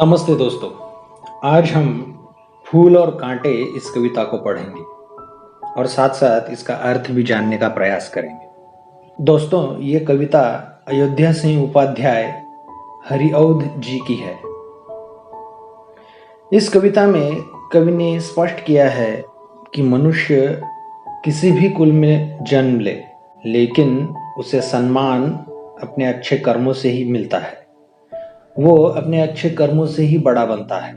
नमस्ते दोस्तों। आज हम फूल और कांटे इस कविता को पढ़ेंगे और साथ साथ इसका अर्थ भी जानने का प्रयास करेंगे। दोस्तों, ये कविता अयोध्या सिंह उपाध्याय हरिऔध जी की है। इस कविता में कवि ने स्पष्ट किया है कि मनुष्य किसी भी कुल में जन्म ले, लेकिन उसे सम्मान अपने अच्छे कर्मों से ही मिलता है। वो अपने अच्छे कर्मों से ही बड़ा बनता है।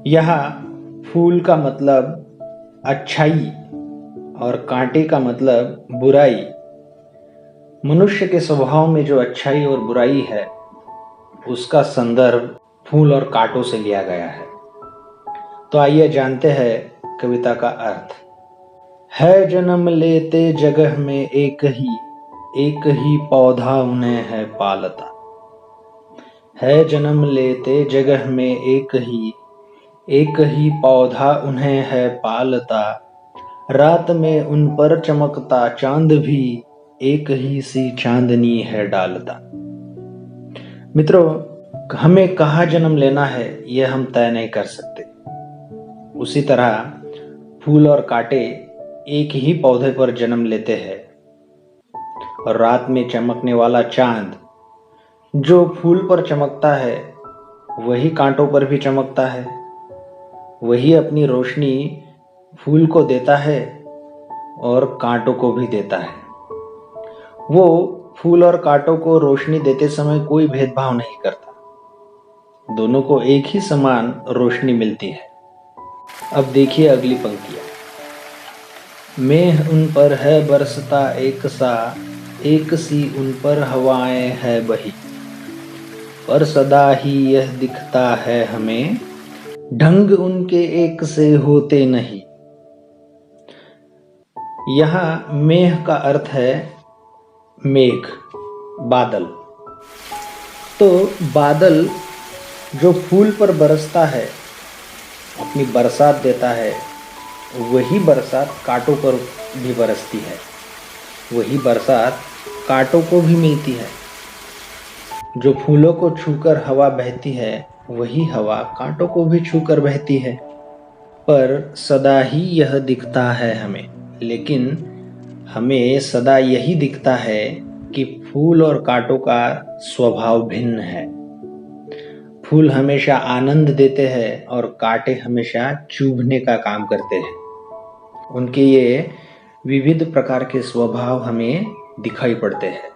यहाँ फूल का मतलब अच्छाई और कांटे का मतलब बुराई। मनुष्य के स्वभाव में जो अच्छाई और बुराई है, उसका संदर्भ फूल और कांटों से लिया गया है। तो आइए जानते हैं कविता का अर्थ। है जन्म लेते जगह में एक ही पौधा उन्हें है पालता। है जन्म लेते जगह में एक ही पौधा उन्हें है पालता। रात में उन पर चमकता चांद भी एक ही सी चांदनी है डालता। मित्रों, हमें कहाँ जन्म लेना है यह हम तय नहीं कर सकते। उसी तरह फूल और कांटे एक ही पौधे पर जन्म लेते हैं और रात में चमकने वाला चांद जो फूल पर चमकता है वही कांटों पर भी चमकता है। वही अपनी रोशनी फूल को देता है और कांटों को भी देता है। वो फूल और कांटों को रोशनी देते समय कोई भेदभाव नहीं करता। दोनों को एक ही समान रोशनी मिलती है। अब देखिए अगली पंक्तियां। मेह उन पर है बरसता एक सी उन पर हवाएं है बही। पर सदा ही यह दिखता है हमें, ढंग उनके एक से होते नहीं। यहाँ मेह का अर्थ है मेघ, बादल। तो बादल जो फूल पर बरसता है, अपनी बरसात देता है, वही बरसात कांटों पर भी बरसती है। वही बरसात कांटों को भी मिलती है। जो फूलों को छूकर हवा बहती है, वही हवा कांटों को भी छूकर बहती है। पर सदा ही यह दिखता है हमें, लेकिन हमें सदा यही दिखता है कि फूल और कांटों का स्वभाव भिन्न है। फूल हमेशा आनंद देते हैं और कांटे हमेशा चुभने का काम करते हैं। उनके ये विविध प्रकार के स्वभाव हमें दिखाई पड़ते हैं।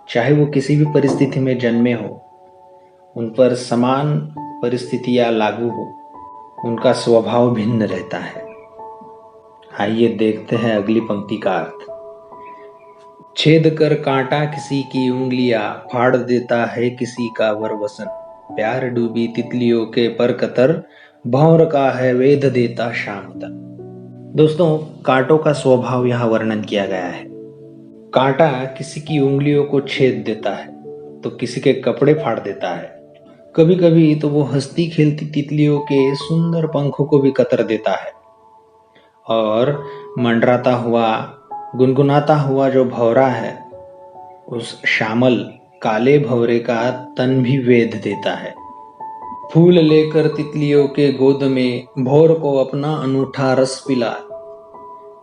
चाहे वो किसी भी परिस्थिति में जन्मे हो, उन पर समान परिस्थितियां लागू हो, उनका स्वभाव भिन्न रहता है। आइए देखते हैं अगली पंक्ति का अर्थ। छेद कर कांटा किसी की उंगलियां, फाड़ देता है किसी का वरवसन। प्यार डूबी तितलियों के पर कतर, भौर का है वेद देता शाम तक। दोस्तों, कांटों का स्वभाव यहाँ वर्णन किया गया है। कांटा किसी की उंगलियों को छेद देता है तो किसी के कपड़े फाड़ देता है। कभी कभी तो वो हंसती खेलती तितलियों के सुंदर पंखों को भी कतर देता है। और मंडराता हुआ, गुनगुनाता हुआ जो भौरा है, उस श्यामल काले भौरे का तन भी वेद देता है। फूल लेकर तितलियों के गोद में, भौर को अपना अनूठा रस पिला।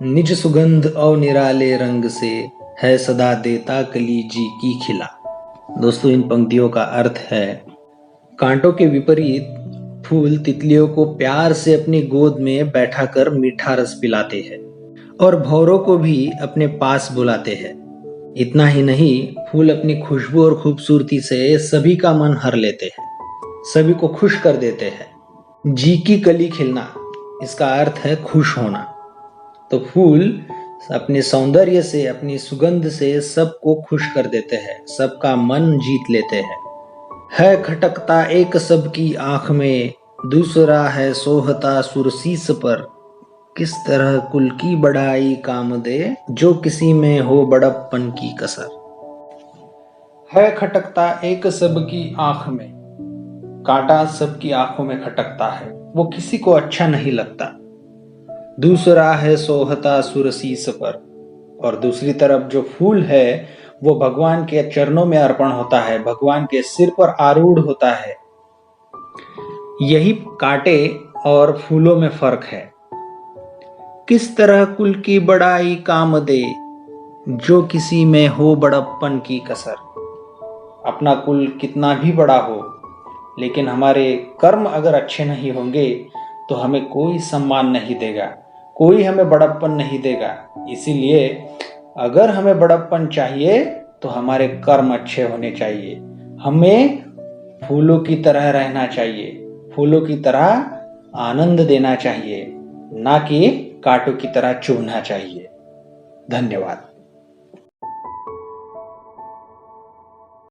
निज सुगंध और निराले रंग से, है सदा देता कली जी की खिला। दोस्तों, इन पंक्तियों का अर्थ है, कांटों के विपरीत फूल तितलियों को प्यार से अपनी गोद में बैठाकर मीठा रस पिलाते हैं और भौरों को भी अपने पास बुलाते हैं। इतना ही नहीं, फूल अपनी खुशबू और खूबसूरती से सभी का मन हर लेते हैं, सभी को खुश कर देते हैं। जी की कली खिलना, इसका अर्थ है खुश होना। तो फूल अपने सौंदर्य से, अपनी सुगंध से सबको खुश कर देते हैं, सबका मन जीत लेते हैं। है खटकता एक सबकी आंख में, दूसरा है सोहता सुरसीस पर। किस तरह कुल की बढ़ाई काम दे, जो किसी में हो बड़प्पन की कसर। है खटकता एक सबकी आंख में, कांटा सबकी आंखों में खटकता है, वो किसी को अच्छा नहीं लगता। दूसरा है सोहता सुरसीस पर, और दूसरी तरफ जो फूल है वो भगवान के चरणों में अर्पण होता है, भगवान के सिर पर आरूढ़ होता है। यही कांटे और फूलों में फर्क है। किस तरह कुल की बड़ाई काम दे, जो किसी में हो बड़प्पन की कसर। अपना कुल कितना भी बड़ा हो, लेकिन हमारे कर्म अगर अच्छे नहीं होंगे तो हमें कोई सम्मान नहीं देगा, कोई हमें बड़प्पन नहीं देगा। इसीलिए अगर हमें बड़प्पन चाहिए तो हमारे कर्म अच्छे होने चाहिए। हमें फूलों की तरह रहना चाहिए, फूलों की तरह आनंद देना चाहिए, ना कि कांटों की तरह चुभना चाहिए। धन्यवाद।